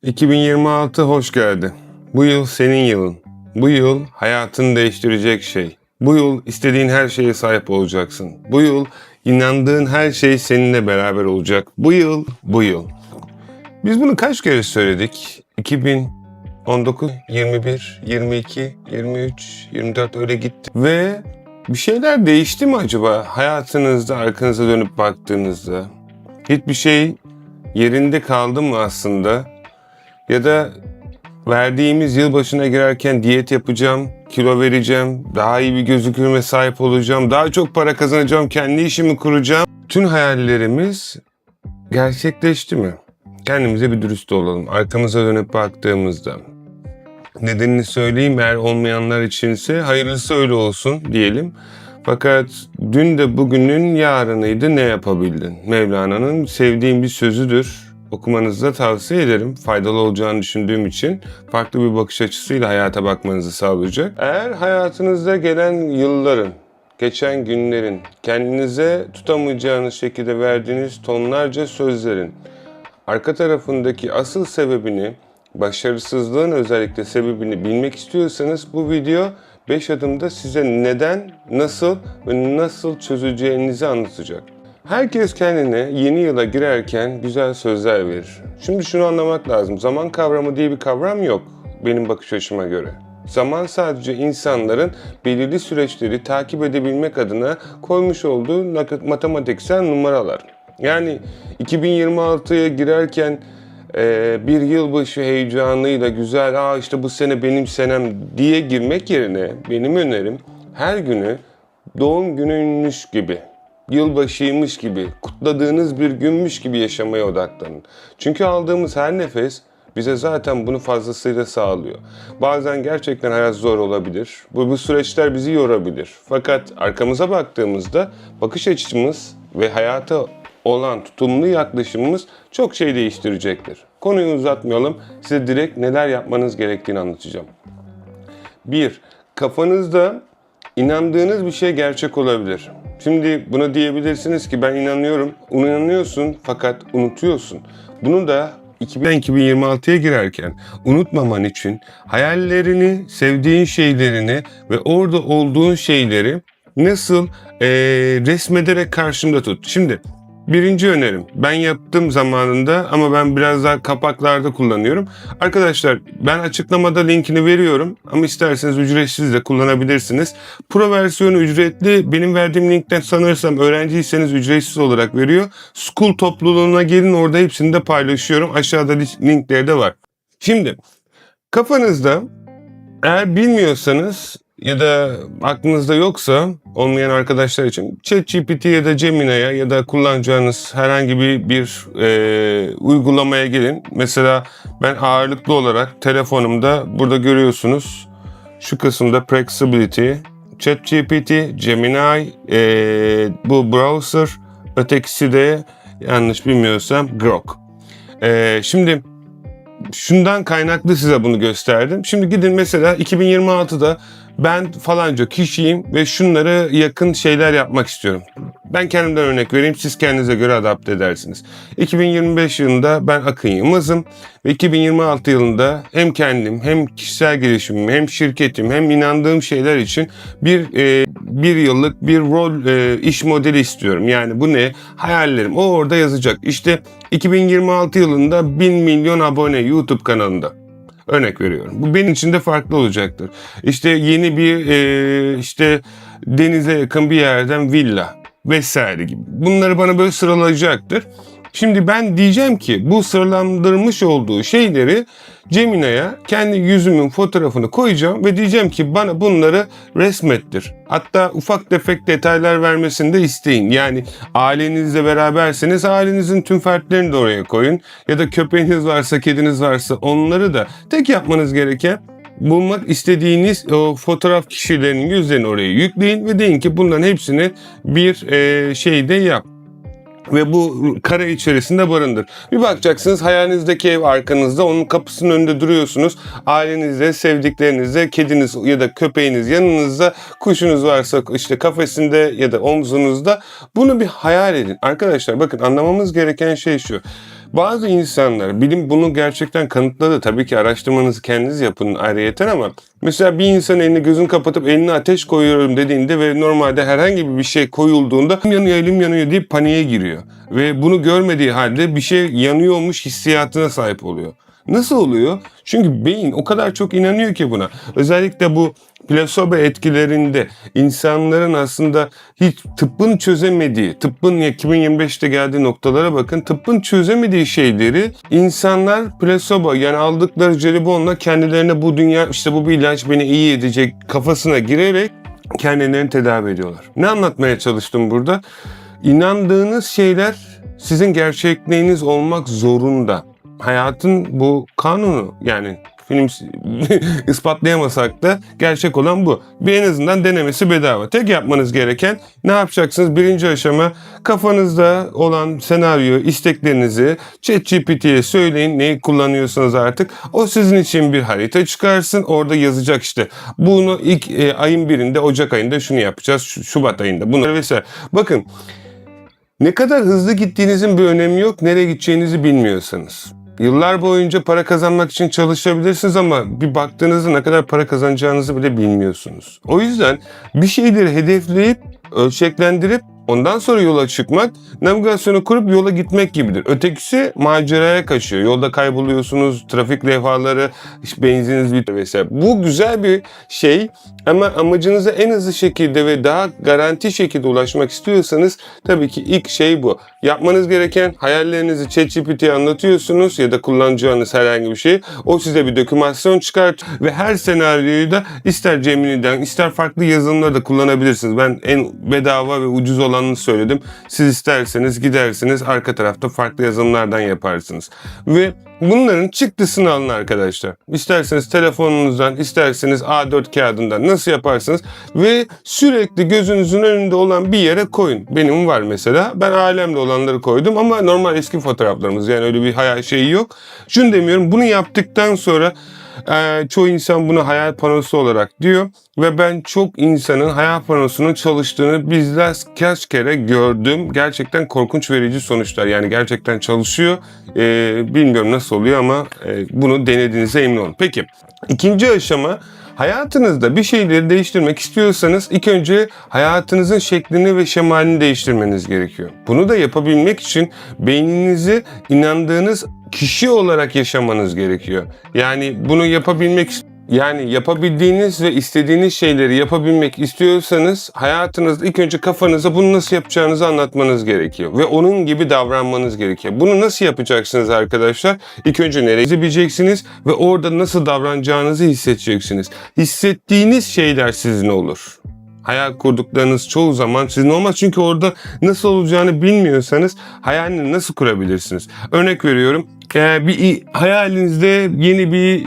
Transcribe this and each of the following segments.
2026 hoş geldi. Bu yıl senin yılın. Bu yıl hayatını değiştirecek şey. Bu yıl istediğin her şeye sahip olacaksın. Bu yıl inandığın her şey seninle beraber olacak. Bu yıl. Biz bunu kaç kere söyledik? 2019, 21, 22, 23, 24 öyle gitti. Ve bir şeyler değişti mi acaba hayatınızda arkanıza dönüp baktığınızda? Hiçbir şey yerinde kaldı mı aslında? Ya da verdiğimiz yılbaşına girerken diyet yapacağım, kilo vereceğim, daha iyi bir gözükürme sahip olacağım, daha çok para kazanacağım, kendi işimi kuracağım. Tüm hayallerimiz gerçekleşti mi? Kendimize bir dürüst olalım. Arkamıza dönüp baktığımızda. Nedenini söyleyeyim, eğer olmayanlar içinse hayırlısı öyle olsun diyelim. Fakat dün de bugünün yarınıydı, ne yapabildin? Mevlana'nın sevdiğim bir sözüdür. Okumanızı da tavsiye ederim. Faydalı olacağını düşündüğüm için farklı bir bakış açısıyla hayata bakmanızı sağlayacak. Eğer hayatınızda gelen yılların, geçen günlerin, kendinize tutamayacağınız şekilde verdiğiniz tonlarca sözlerin arka tarafındaki asıl sebebini, başarısızlığın özellikle sebebini bilmek istiyorsanız bu video 5 adımda size neden, nasıl ve nasıl çözeceğinizi anlatacak. Herkes kendine yeni yıla girerken güzel sözler verir. Şimdi şunu anlamak lazım. Zaman kavramı diye bir kavram yok benim bakış açıma göre. Zaman sadece insanların belirli süreçleri takip edebilmek adına koymuş olduğu matematiksel numaralar. Yani 2026'ya girerken bir yılbaşı heyecanıyla güzel, işte bu sene benim senem diye girmek yerine benim önerim her günü doğum günüymüş gibi, yılbaşıymış gibi, kutladığınız bir günmüş gibi yaşamaya odaklanın. Çünkü aldığımız her nefes bize zaten bunu fazlasıyla sağlıyor. Bazen gerçekten hayat zor olabilir. Bu süreçler bizi yorabilir. Fakat arkamıza baktığımızda bakış açımız ve hayata olan tutumlu yaklaşımımız çok şey değiştirecektir. Konuyu uzatmayalım. Size direkt neler yapmanız gerektiğini anlatacağım. 1. Kafanızda inandığınız bir şey gerçek olabilir. Şimdi buna diyebilirsiniz ki ben inanıyorum. İnanıyorsun fakat unutuyorsun. Bunu da 2026'ya girerken unutmaman için hayallerini, sevdiğin şeylerini ve orada olduğun şeyleri nasıl resmederek karşımda tut. Şimdi birinci önerim, ben yaptım zamanında ama ben biraz daha kapaklarda kullanıyorum. Arkadaşlar ben açıklamada linkini veriyorum ama isterseniz ücretsiz de kullanabilirsiniz. Pro versiyonu ücretli, benim verdiğim linkten sanırsam öğrenciyseniz ücretsiz olarak veriyor. School topluluğuna gelin, orada hepsini de paylaşıyorum. Aşağıda linkleri de var. Şimdi kafanızda eğer bilmiyorsanız ya da aklınızda yoksa olmayan arkadaşlar için ChatGPT ya da Gemini'ye ya da kullanacağınız herhangi bir uygulamaya gelin. Mesela ben ağırlıklı olarak telefonumda burada görüyorsunuz şu kısımda Flexibility, ChatGPT, Gemini, bu browser, ötekisi de yanlış bilmiyorsam Grok. Şimdi şundan kaynaklı size bunu gösterdim. Şimdi gidin mesela 2026'da ben falanca kişiyim ve şunlara yakın şeyler yapmak istiyorum. Ben kendimden örnek vereyim, siz kendinize göre adapte edersiniz. 2025 yılında ben Akın Yılmaz'ım ve 2026 yılında hem kendim hem kişisel gelişimim hem şirketim hem inandığım şeyler için bir yıllık bir rol iş modeli istiyorum. Yani bu ne? Hayallerim. O orada yazacak. İşte 2026 yılında 1 milyon abone YouTube kanalında. Örnek veriyorum. Bu benim için de farklı olacaktır. İşte yeni bir denize yakın bir yerden villa vesaire gibi. Bunları bana böyle sıralayacaktır. Şimdi ben diyeceğim ki bu sıralandırmış olduğu şeyleri Gemini'ye kendi yüzümün fotoğrafını koyacağım ve diyeceğim ki bana bunları resmettir. Hatta ufak tefek detaylar vermesini de isteyin. Yani ailenizle beraberseniz ailenizin tüm fertlerini de oraya koyun. Ya da köpeğiniz varsa, kediniz varsa onları da. Tek yapmanız gereken bulmak istediğiniz o fotoğraf kişilerinin yüzlerini oraya yükleyin ve deyin ki bunların hepsini bir şeyde yap. Ve bu kare içerisinde barındır. Bir bakacaksınız hayalinizdeki ev arkanızda, onun kapısının önünde duruyorsunuz. Ailenizle, sevdiklerinizle, kediniz ya da köpeğiniz yanınızda, kuşunuz varsa işte kafesinde ya da omzunuzda. Bunu bir hayal edin. Arkadaşlar bakın, anlamamız gereken şey şu. Bazı insanlar, bilim bunu gerçekten kanıtladı. Tabii ki araştırmanızı kendiniz yapın ayrıyeten ama mesela bir insan elini gözünü kapatıp eline ateş koyuyorum dediğinde ve normalde herhangi bir şey koyulduğunda elim yanıyor deyip paniğe giriyor. Ve bunu görmediği halde bir şey yanıyormuş hissiyatına sahip oluyor. Nasıl oluyor? Çünkü beyin o kadar çok inanıyor ki buna. Özellikle bu plasebo etkilerinde insanların aslında hiç tıbbın çözemediği, tıbbın 2025'te geldiği noktalara bakın, tıbbın çözemediği şeyleri insanlar plasebo yani aldıkları jelibonla kendilerine bu dünya işte bu bir ilaç beni iyi edecek kafasına girerek kendilerini tedavi ediyorlar. Ne anlatmaya çalıştım burada? İnandığınız şeyler sizin gerçekliğiniz olmak zorunda. Hayatın bu kanunu yani film ispatlayamasak da gerçek olan bu. Bir en azından denemesi bedava. Tek yapmanız gereken ne yapacaksınız? Birinci aşama kafanızda olan senaryo, isteklerinizi ChatGPT'ye söyleyin. Neyi kullanıyorsanız artık. O sizin için bir harita çıkarsın. Orada yazacak işte. Bunu ilk ayın birinde, Ocak ayında şunu yapacağız. Şubat ayında. Bunları vesaire. Bakın ne kadar hızlı gittiğinizin bir önemi yok. Nereye gideceğinizi bilmiyorsanız. Yıllar boyunca para kazanmak için çalışabilirsiniz ama bir baktığınızda ne kadar para kazanacağınızı bile bilmiyorsunuz. O yüzden bir şeyleri hedefleyip, ölçeklendirip ondan sonra yola çıkmak, navigasyonu kurup yola gitmek gibidir. Ötekisi maceraya kaçıyor. Yolda kayboluyorsunuz, trafik levhaları, işte benzininiz bitiyor vesaire. Bu güzel bir şey ama amacınıza en hızlı şekilde ve daha garanti şekilde ulaşmak istiyorsanız tabii ki ilk şey bu. Yapmanız gereken hayallerinizi ChatGPT'ye anlatıyorsunuz ya da kullanacağınız herhangi bir şey. O size bir dokümasyon çıkartıyor ve her senaryoyu da ister Gemini'den ister farklı yazılımları da kullanabilirsiniz. Ben en bedava ve ucuz olanını söyledim. Siz isterseniz gidersiniz arka tarafta farklı yazılımlardan yaparsınız. Ve bunların çıktısını alın arkadaşlar. İsterseniz telefonunuzdan, isterseniz A4 kağıdından nasıl yaparsınız ve sürekli gözünüzün önünde olan bir yere koyun. Benim var mesela. Ben alemde olanları koydum ama normal eski fotoğraflarımız yani öyle bir hayal şeyi yok. Şunu demiyorum. Bunu yaptıktan sonra çoğu insan bunu hayal panosu olarak diyor ve ben çok insanın hayal panosunun çalıştığını kaç kere gördüm. Gerçekten korkunç verici sonuçlar. Yani gerçekten çalışıyor. Bilmiyorum nasıl oluyor ama bunu denediğinize emin olun. Peki ikinci aşama. Hayatınızda bir şeyleri değiştirmek istiyorsanız ilk önce hayatınızın şeklini ve şemalini değiştirmeniz gerekiyor. Bunu da yapabilmek için beyninizi inandığınız kişi olarak yaşamanız gerekiyor. Yani bunu yapabildiğiniz ve istediğiniz şeyleri yapabilmek istiyorsanız hayatınızda ilk önce kafanıza bunu nasıl yapacağınızı anlatmanız gerekiyor. Ve onun gibi davranmanız gerekiyor. Bunu nasıl yapacaksınız arkadaşlar? İlk önce nereye bileceksiniz ve orada nasıl davranacağınızı hissedeceksiniz. Hissettiğiniz şeyler sizin olur. Hayal kurduklarınız çoğu zaman sizin olmaz. Çünkü orada nasıl olacağını bilmiyorsanız hayalini nasıl kurabilirsiniz? Örnek veriyorum. Bir hayalinizde yeni bir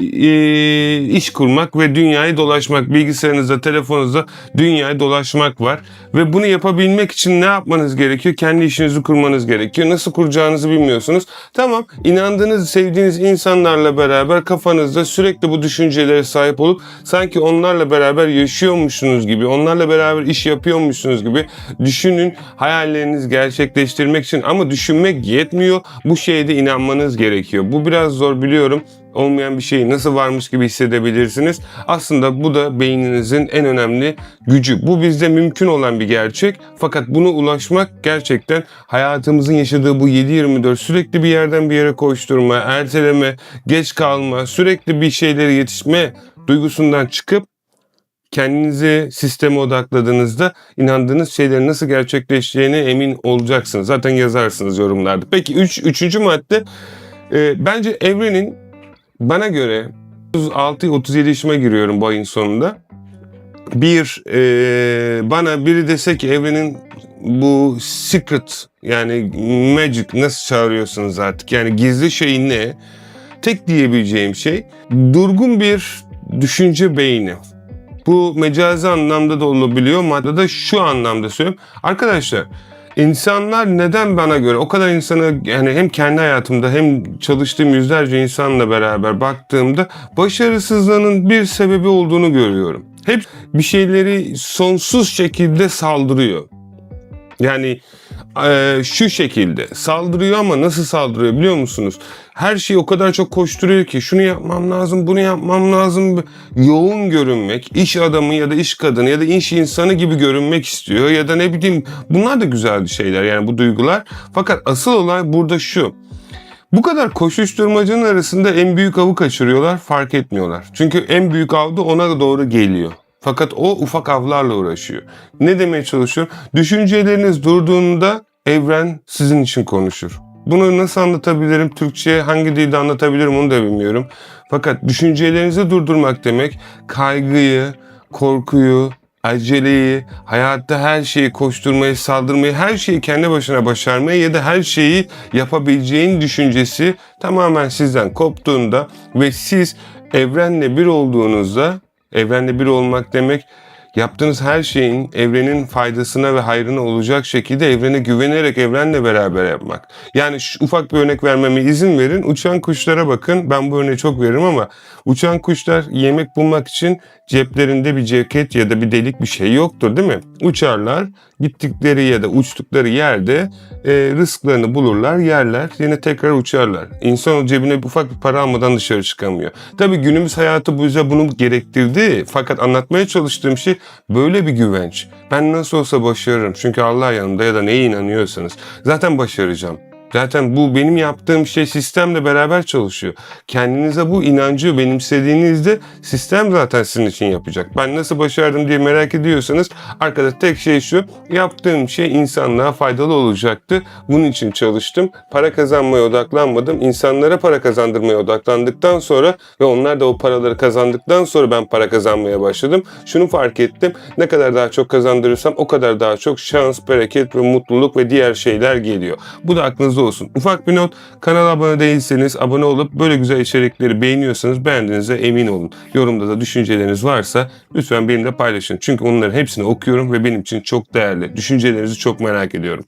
iş kurmak ve dünyayı dolaşmak, bilgisayarınızda, telefonunuzda dünyayı dolaşmak var. Ve bunu yapabilmek için ne yapmanız gerekiyor? Kendi işinizi kurmanız gerekiyor. Nasıl kuracağınızı bilmiyorsunuz. Tamam, inandığınız, sevdiğiniz insanlarla beraber kafanızda sürekli bu düşüncelere sahip olup sanki onlarla beraber yaşıyormuşsunuz gibi, onlarla beraber iş yapıyormuşsunuz gibi düşünün hayallerinizi gerçekleştirmek için. Ama düşünmek yetmiyor. Bu şeye de inanmanız gerekiyor. Bu biraz zor biliyorum. Olmayan bir şeyi nasıl varmış gibi hissedebilirsiniz. Aslında bu da beyninizin en önemli gücü. Bu bizde mümkün olan bir gerçek. Fakat buna ulaşmak gerçekten hayatımızın yaşadığı bu 7/24 sürekli bir yerden bir yere koşturma, erteleme, geç kalma, sürekli bir şeylere yetişme duygusundan çıkıp kendinizi sisteme odakladığınızda inandığınız şeylerin nasıl gerçekleşeceğine emin olacaksınız. Zaten yazarsınız yorumlarda. Peki üçüncü madde bence evrenin bana göre 36-37 yaşıma giriyorum bu ayın sonunda. Bana biri dese ki evrenin bu secret yani magic nasıl çağırıyorsunuz artık yani gizli şey ne? Tek diyebileceğim şey durgun bir düşünce beyni. Bu mecazi anlamda da olabiliyor. Maddede de şu anlamda söylüyorum. Arkadaşlar insanlar neden bana göre o kadar insanı yani hem kendi hayatımda hem çalıştığım yüzlerce insanla beraber baktığımda başarısızlığının bir sebebi olduğunu görüyorum. Hep bir şeyleri sonsuz şekilde saldırıyor. Yani şu şekilde saldırıyor ama nasıl saldırıyor biliyor musunuz? Her şeyi o kadar çok koşturuyor ki şunu yapmam lazım, bunu yapmam lazım. Yoğun görünmek, iş adamı ya da iş kadını ya da iş insanı gibi görünmek istiyor. Ya da ne bileyim, bunlar da güzel şeyler yani, bu duygular. Fakat asıl olay burada şu. Bu kadar koşuşturmacının arasında en büyük avı kaçırıyorlar, fark etmiyorlar. Çünkü en büyük av da ona doğru geliyor. Fakat o ufak avlarla uğraşıyor. Ne demeye çalışıyor? Düşünceleriniz durduğunda evren sizin için konuşur. Bunu nasıl anlatabilirim? Türkçe'ye hangi dilde anlatabilirim onu da bilmiyorum. Fakat düşüncelerinizi durdurmak demek kaygıyı, korkuyu, aceleyi, hayatta her şeyi koşturmayı, saldırmayı, her şeyi kendi başına başarmayı ya da her şeyi yapabileceğin düşüncesi tamamen sizden koptuğunda ve siz evrenle bir olduğunuzda, evrenle bir olmak demek yaptığınız her şeyin evrenin faydasına ve hayrına olacak şekilde evrene güvenerek evrenle beraber yapmak. Yani ufak bir örnek vermeme izin verin. Uçan kuşlara bakın. Ben bu örneği çok veririm ama uçan kuşlar yemek bulmak için ceplerinde bir ceket ya da bir delik bir şey yoktur, değil mi? Uçarlar, gittikleri ya da uçtukları yerde rızıklarını bulurlar, yerler, yine tekrar uçarlar. İnsan o cebine ufak bir para almadan dışarı çıkamıyor. Tabii günümüz hayatı bize bunu gerektirdi. Fakat anlatmaya çalıştığım şey böyle bir güvenç. Ben nasıl olsa başarırım. Çünkü Allah yanımda ya da neye inanıyorsanız. Zaten başaracağım. Zaten bu benim yaptığım şey sistemle beraber çalışıyor. Kendinize bu inancı benimsediğinizde sistem zaten sizin için yapacak. Ben nasıl başardım diye merak ediyorsanız arkada tek şey şu. Yaptığım şey insanlığa faydalı olacaktı. Bunun için çalıştım. Para kazanmaya odaklanmadım. İnsanlara para kazandırmaya odaklandıktan sonra ve onlar da o paraları kazandıktan sonra ben para kazanmaya başladım. Şunu fark ettim. Ne kadar daha çok kazandırırsam o kadar daha çok şans, bereket ve mutluluk ve diğer şeyler geliyor. Bu da aklınızda olsun. Ufak bir not, kanala abone değilseniz abone olup böyle güzel içerikleri beğeniyorsanız beğendiğinize emin olun. Yorumda da düşünceleriniz varsa lütfen benimle paylaşın. Çünkü onların hepsini okuyorum ve benim için çok değerli. Düşüncelerinizi çok merak ediyorum.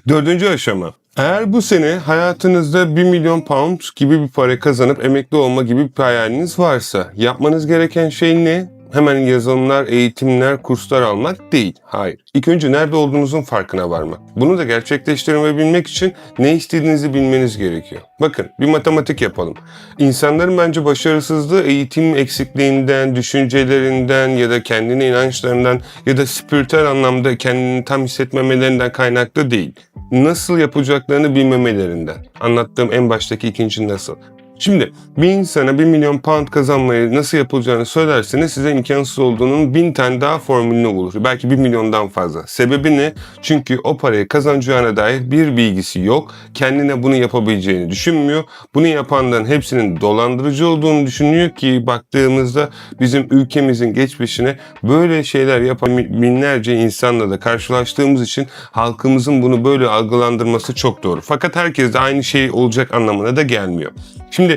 4. aşama. Eğer bu sene hayatınızda 1 milyon pound gibi bir para kazanıp emekli olma gibi bir hayaliniz varsa yapmanız gereken şey ne? Hemen yazılımlar, eğitimler, kurslar almak değil. Hayır. İlk önce nerede olduğunuzun farkına varmak. Bunu da gerçekleştirebilmek için ne istediğinizi bilmeniz gerekiyor. Bakın, bir matematik yapalım. İnsanların bence başarısızlığı eğitim eksikliğinden, düşüncelerinden ya da kendine inançlarından ya da spiritüel anlamda kendini tam hissetmemelerinden kaynaklı değil. Nasıl yapacaklarını bilmemelerinden. Anlattığım en baştaki ikinci nasıl. Şimdi bir insana 1 milyon pound kazanmayı nasıl yapılacağını söylerseniz size imkansız olduğunun 1000 tane daha formülünü bulur. Belki 1 milyondan fazla. Sebebi ne? Çünkü o parayı kazanacağına dair bir bilgisi yok. Kendine bunu yapabileceğini düşünmüyor. Bunu yapanların hepsinin dolandırıcı olduğunu düşünüyor ki baktığımızda bizim ülkemizin geçmişine böyle şeyler yapan binlerce insanla da karşılaştığımız için halkımızın bunu böyle algılandırması çok doğru. Fakat herkes de aynı şey olacak anlamına da gelmiyor. Şimdi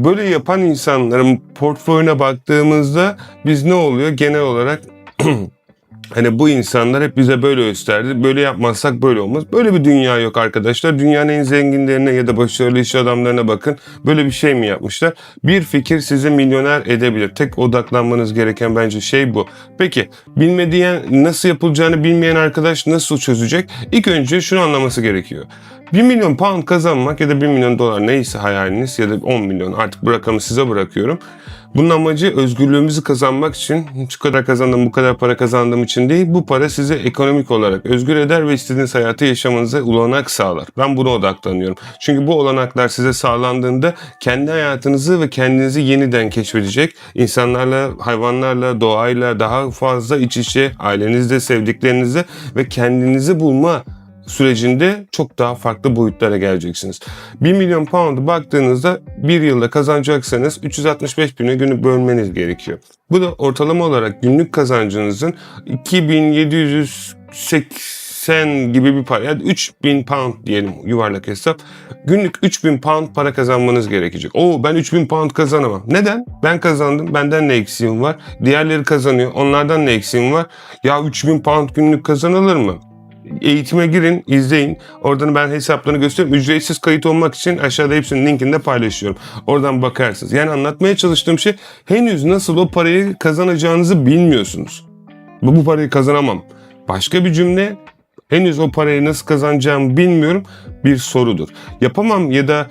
böyle yapan insanların portföyüne baktığımızda biz ne oluyor? Genel olarak hani bu insanlar hep bize böyle gösterdi. Böyle yapmazsak böyle olmaz. Böyle bir dünya yok arkadaşlar. Dünyanın en zenginlerine ya da başarılı iş adamlarına bakın. Böyle bir şey mi yapmışlar? Bir fikir sizi milyoner edebilir. Tek odaklanmanız gereken bence şey bu. Peki bilmediği, nasıl yapılacağını bilmeyen arkadaş nasıl çözecek? İlk önce şunu anlaması gerekiyor. 1 milyon pound kazanmak ya da 1 milyon dolar neyse hayaliniz ya da 10 milyon, artık bu rakamı size bırakıyorum. Bunun amacı özgürlüğümüzü kazanmak için, şu kadar kazandım, bu kadar para kazandığım için değil, bu para sizi ekonomik olarak özgür eder ve istediğiniz hayatı yaşamanıza olanak sağlar. Ben buna odaklanıyorum. Çünkü bu olanaklar size sağlandığında kendi hayatınızı ve kendinizi yeniden keşfedecek, insanlarla, hayvanlarla, doğayla daha fazla iç içe, ailenizle, sevdiklerinizle ve kendinizi bulma sürecinde çok daha farklı boyutlara geleceksiniz. 1 milyon pound'u baktığınızda bir yılda kazanacaksanız 365 güne günü bölmeniz gerekiyor. Bu da ortalama olarak günlük kazancınızın 2780 gibi bir para, yani 3000 pound diyelim yuvarlak hesap. Günlük 3000 pound para kazanmanız gerekecek. Ben 3000 pound kazanamam. Neden? Ben kazandım. Benden ne eksiğim var? Diğerleri kazanıyor. Onlardan ne eksiğim var? Ya 3000 pound günlük kazanılır mı? Eğitime girin, izleyin. Oradan ben hesaplarını gösteriyorum. Ücretsiz kayıt olmak için aşağıda hepsinin linkini de paylaşıyorum. Oradan bakarsınız. Yani anlatmaya çalıştığım şey, henüz nasıl o parayı kazanacağınızı bilmiyorsunuz. Bu parayı kazanamam. Başka bir cümle, Henüz o parayı nasıl kazanacağımı bilmiyorum, bir sorudur. Yapamam ya da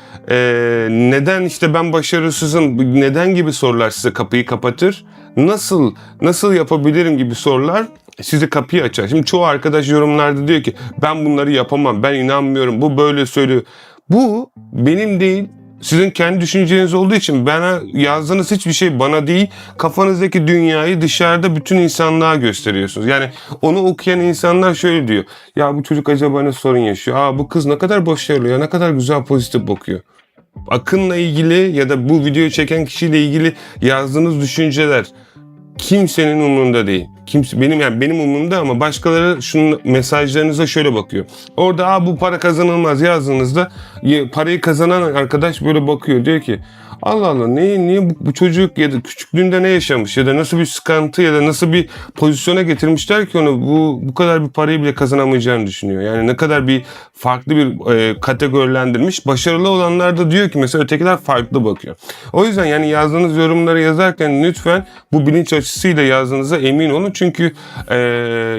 neden işte ben başarısızım, neden gibi sorular size kapıyı kapatır. Nasıl yapabilirim gibi sorular size kapıyı açar. Şimdi çoğu arkadaş yorumlarda diyor ki ben bunları yapamam, ben inanmıyorum, bu böyle söylüyor. Bu benim değil, sizin kendi düşünceniz olduğu için bana yazdığınız hiçbir şey bana değil, kafanızdaki dünyayı dışarıda bütün insanlığa gösteriyorsunuz. Yani onu okuyan insanlar şöyle diyor. Ya bu çocuk acaba ne sorun yaşıyor? Aa bu kız ne kadar başarılı ya, ne kadar güzel pozitif bakıyor. Akın'la ilgili ya da bu videoyu çeken kişiyle ilgili yazdığınız düşünceler kimsenin umurunda değil. Benim umurumda ama başkaları şunun mesajlarınıza şöyle bakıyor. Orada bu para kazanılmaz yazdığınızda parayı kazanan arkadaş böyle bakıyor. Diyor ki Allah Allah niye bu çocuk ya da küçüklüğünde ne yaşamış ya da nasıl bir sıkıntı ya da nasıl bir pozisyona getirmişler ki onu bu kadar bir parayı bile kazanamayacağını düşünüyor. Yani ne kadar bir farklı bir kategorilendirmiş. Başarılı olanlar da diyor ki mesela ötekiler farklı bakıyor. O yüzden yani yazdığınız yorumları yazarken lütfen bu bilinç açısıyla yazdığınıza emin olun. Çünkü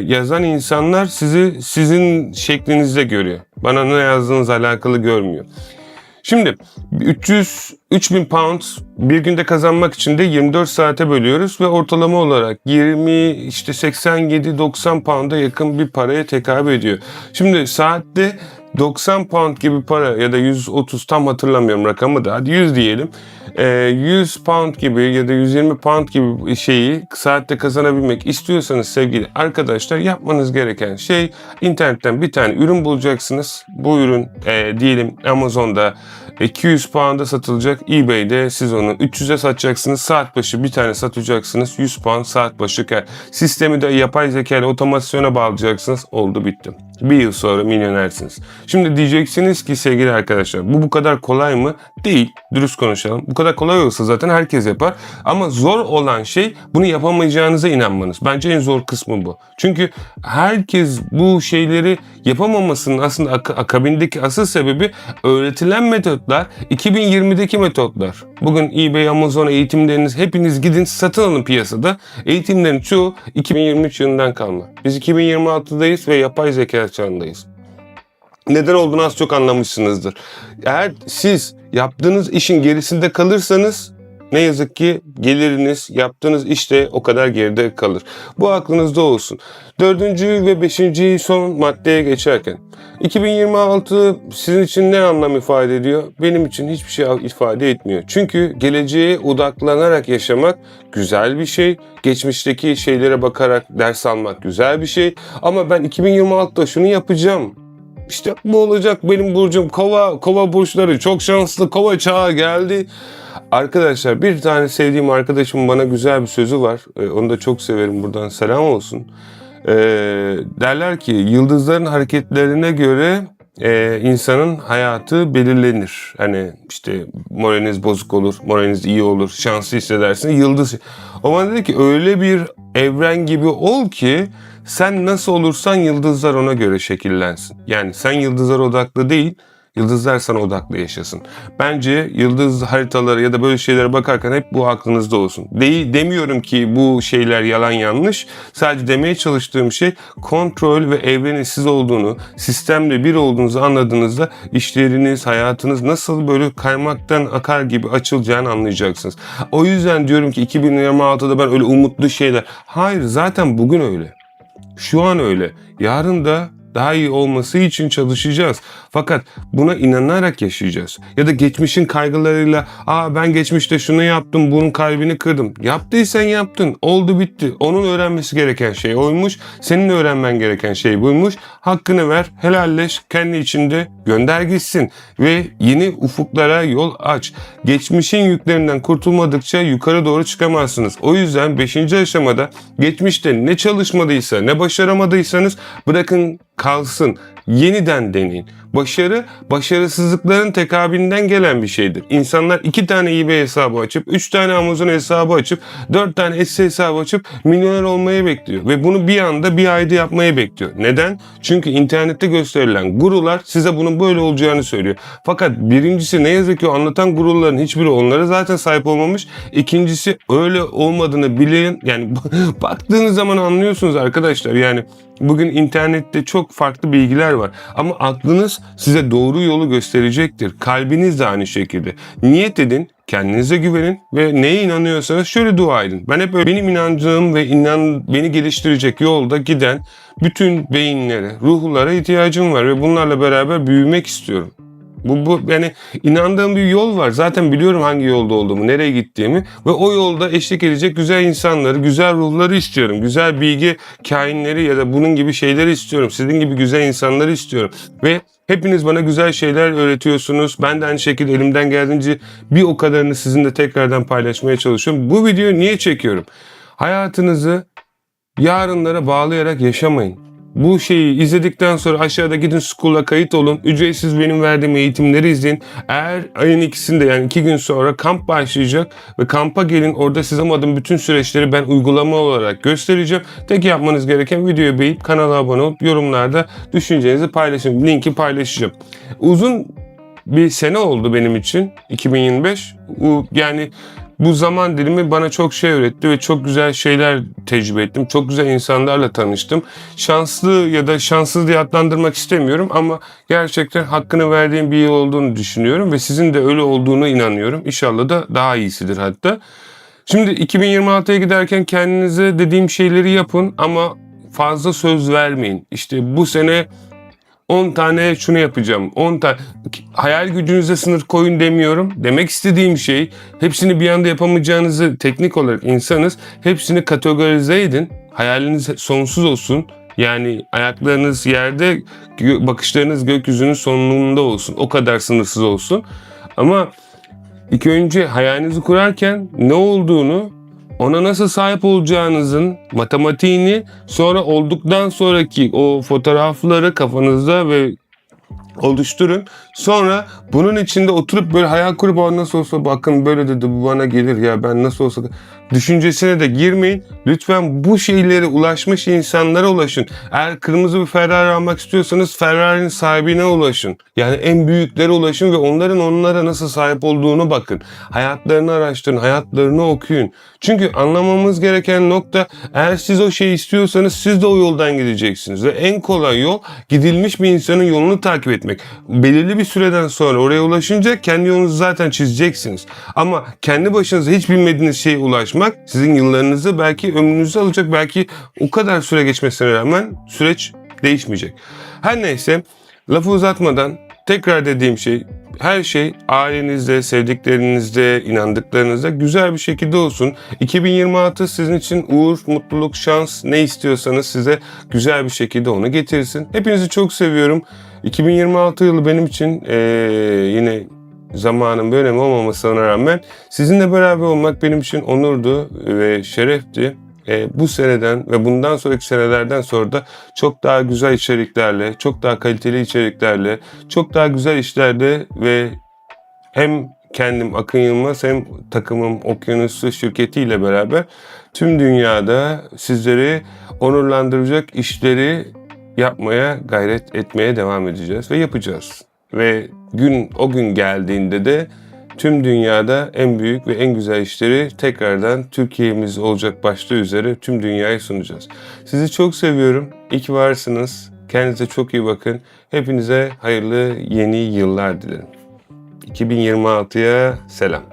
yazan insanlar sizi sizin şeklinizde görüyor. Bana ne yazdığınızla alakalı görmüyor. Şimdi 3000 pound bir günde kazanmak için de 24 saate bölüyoruz ve ortalama olarak 87-90 pound'a yakın bir paraya tekabül ediyor. Şimdi saatte 90 pound gibi para ya da 130 tam hatırlamıyorum rakamı da hadi 100 diyelim. 100 pound gibi ya da 120 pound gibi şeyi saatte kazanabilmek istiyorsanız sevgili arkadaşlar yapmanız gereken şey internetten bir tane ürün bulacaksınız. Bu ürün diyelim Amazon'da 200 pound'a satılacak. eBay'de siz onu 300'e satacaksınız. Saat başı bir tane satacaksınız. 100 pound saat başı kar. Sistemi de yapay zeka ile otomasyona bağlayacaksınız. Oldu bitti. Bir yıl sonra milyonersiniz. Şimdi diyeceksiniz ki sevgili arkadaşlar bu kadar kolay mı? Değil. Dürüst konuşalım. Bu kadar kolay olsa zaten herkes yapar. Ama zor olan şey bunu yapamayacağınıza inanmanız. Bence en zor kısmı bu. Çünkü herkes bu şeyleri yapamamasının aslında akabindeki asıl sebebi öğretilen metotlar 2020'deki metotlar. Bugün eBay, Amazon eğitimleriniz hepiniz gidin satın alın piyasada. Eğitimlerin çoğu 2023 yılından kalma. Biz 2026'dayız ve yapay zeka çağındayız. Neden olduğunu az çok anlamışsınızdır. Eğer siz yaptığınız işin gerisinde kalırsanız ne yazık ki geliriniz, yaptığınız işte o kadar geride kalır. Bu aklınızda olsun. 4. ve 5. son maddeye geçerken 2026 sizin için ne anlam ifade ediyor? Benim için hiçbir şey ifade etmiyor. Çünkü geleceğe odaklanarak yaşamak güzel bir şey. Geçmişteki şeylere bakarak ders almak güzel bir şey. Ama ben 2026'da şunu yapacağım. İşte bu olacak benim burcum kova burçları çok şanslı, kova çağı geldi. Arkadaşlar bir tane sevdiğim arkadaşımın bana güzel bir sözü var. Onu da çok severim, buradan selam olsun. Derler ki yıldızların hareketlerine göre insanın hayatı belirlenir. Hani işte moraliniz bozuk olur, moraliniz iyi olur, şanslı hissedersiniz. Yıldız. O bana dedi ki öyle bir evren gibi ol ki sen nasıl olursan yıldızlar ona göre şekillensin. Yani sen yıldızlara odaklı değil, yıldızlar sana odaklı yaşasın. Bence yıldız haritaları ya da böyle şeylere bakarken hep bu aklınızda olsun. Demiyorum ki bu şeyler yalan yanlış. Sadece demeye çalıştığım şey kontrol ve evrenin siz olduğunu, sistemle bir olduğunuzu anladığınızda işleriniz, hayatınız nasıl böyle kaymaktan akar gibi açılacağını anlayacaksınız. O yüzden diyorum ki 2026'da ben öyle umutlu şeyler. Hayır, zaten bugün öyle. Şu an öyle. Yarın da daha iyi olması için çalışacağız. Fakat buna inanarak yaşayacağız. Ya da geçmişin kaygılarıyla ben geçmişte şunu yaptım, bunun kalbini kırdım. Yaptıysan yaptın. Oldu bitti. Onun öğrenmesi gereken şey oymuş. Senin öğrenmen gereken şey buymuş. Hakkını ver, helalleş, kendi içinde gönder gitsin. Ve yeni ufuklara yol aç. Geçmişin yüklerinden kurtulmadıkça yukarı doğru çıkamazsınız. O yüzden 5. aşamada geçmişte ne çalışmadıysa, ne başaramadıysanız bırakın kalsın. yeniden deneyin. Başarı, başarısızlıkların tekabülinden gelen bir şeydir. İnsanlar 2 tane eBay hesabı açıp, 3 tane Amazon hesabı açıp, 4 tane Etsy hesabı açıp milyoner olmayı bekliyor. Ve bunu bir anda bir ayda yapmayı bekliyor. Neden? Çünkü internette gösterilen gurular size bunun böyle olacağını söylüyor. Fakat birincisi, ne yazık ki o anlatan guruların hiçbiri onlara zaten sahip olmamış. İkincisi, öyle olmadığını bilen, yani baktığınız zaman anlıyorsunuz arkadaşlar. Yani bugün internette çok farklı bilgiler var. Ama aklınız size doğru yolu gösterecektir. Kalbiniz de aynı şekilde. Niyet edin, kendinize güvenin ve neye inanıyorsanız şöyle dua edin. Ben hep benim inandığım ve beni geliştirecek yolda giden bütün beyinlere, ruhlara ihtiyacım var ve bunlarla beraber büyümek istiyorum. Bu yani inandığım bir yol var. Zaten biliyorum hangi yolda olduğumu, nereye gittiğimi ve o yolda eşlik edecek güzel insanları, güzel ruhları istiyorum. Güzel bilgi kainleri ya da bunun gibi şeyleri istiyorum. Sizin gibi güzel insanları istiyorum. Ve hepiniz bana güzel şeyler öğretiyorsunuz. Ben de aynı şekilde elimden geldiğince bir o kadarını sizinle tekrardan paylaşmaya çalışıyorum. Bu videoyu niye çekiyorum? Hayatınızı yarınlara bağlayarak yaşamayın. Bu şeyi izledikten sonra aşağıda gidin School'a kayıt olun. Ücretsiz benim verdiğim eğitimleri izleyin. Eğer ayın ikisinde, yani 2 gün sonra kamp başlayacak ve kampa gelin. Orada size anlattığım bütün süreçleri ben uygulama olarak göstereceğim. Tek yapmanız gereken videoyu beğenip kanala abone olup yorumlarda düşüncenizi paylaşın. Linki paylaşacağım. Uzun bir sene oldu benim için 2025. Yani bu zaman dilimi bana çok şey öğretti ve çok güzel şeyler tecrübe ettim. Çok güzel insanlarla tanıştım. Şanslı ya da şanssız diye adlandırmak istemiyorum ama gerçekten hakkını verdiğim bir yıl olduğunu düşünüyorum ve sizin de öyle olduğunu inanıyorum. İnşallah da daha iyisidir hatta. Şimdi 2026'ya giderken kendinize dediğim şeyleri yapın ama fazla söz vermeyin. İşte bu sene 10 tane şunu yapacağım. 10 tane. Hayal gücünüze sınır koyun demiyorum. Demek istediğim şey, hepsini bir anda yapamayacağınızı, teknik olarak insanız, hepsini kategorize edin. Hayaliniz sonsuz olsun. Yani ayaklarınız yerde, bakışlarınız gökyüzünün sonunda olsun. O kadar sınırsız olsun. Ama ilk önce hayalinizi kurarken ne olduğunu, ona nasıl sahip olacağınızın matematiğini, sonra olduktan sonraki o fotoğrafları kafanızda ve oluşturun. Sonra bunun içinde oturup böyle hayal kurup, nasıl olsa bakın böyle dedi, bu bana gelir ya, ben nasıl olsa düşüncesine de girmeyin. Lütfen bu şeylere ulaşmış insanlara ulaşın. Eğer kırmızı bir Ferrari almak istiyorsanız Ferrari'nin sahibine ulaşın. Yani en büyüklere ulaşın ve onlara nasıl sahip olduğunu bakın. Hayatlarını araştırın, hayatlarını okuyun. Çünkü anlamamız gereken nokta, eğer siz o şeyi istiyorsanız siz de o yoldan gideceksiniz. Ve en kolay yol gidilmiş bir insanın yolunu takip etmek. Belirli bir süreden sonra oraya ulaşınca kendi yolunuzu zaten çizeceksiniz. Ama kendi başınıza hiç bilmediğiniz şeye ulaşmak sizin yıllarınızı, belki ömrünüzü alacak. Belki o kadar süre geçmesine rağmen süreç değişmeyecek. Her neyse, lafı uzatmadan tekrar dediğim şey, her şey ailenizde, sevdiklerinizde, inandıklarınızda güzel bir şekilde olsun. 2026 sizin için uğur, mutluluk, şans, ne istiyorsanız size güzel bir şekilde onu getirsin. Hepinizi çok seviyorum. 2026 yılı benim için yine zamanın bir önemi olmamasına rağmen sizinle beraber olmak benim için onurdu ve şerefti. Bu seneden ve bundan sonraki senelerden sonra da çok daha güzel içeriklerle, çok daha kaliteli içeriklerle, çok daha güzel işlerle ve hem kendim Akın Yılmaz hem takımım Okyanuslu şirketiyle beraber tüm dünyada sizleri onurlandıracak işleri yapmaya, gayret etmeye devam edeceğiz ve yapacağız. Ve o gün geldiğinde de tüm dünyada en büyük ve en güzel işleri tekrardan Türkiye'miz olacak başta üzere tüm dünyaya sunacağız. Sizi çok seviyorum. İyi ki varsınız. Kendinize çok iyi bakın. Hepinize hayırlı yeni yıllar dilerim. 2026'ya selam.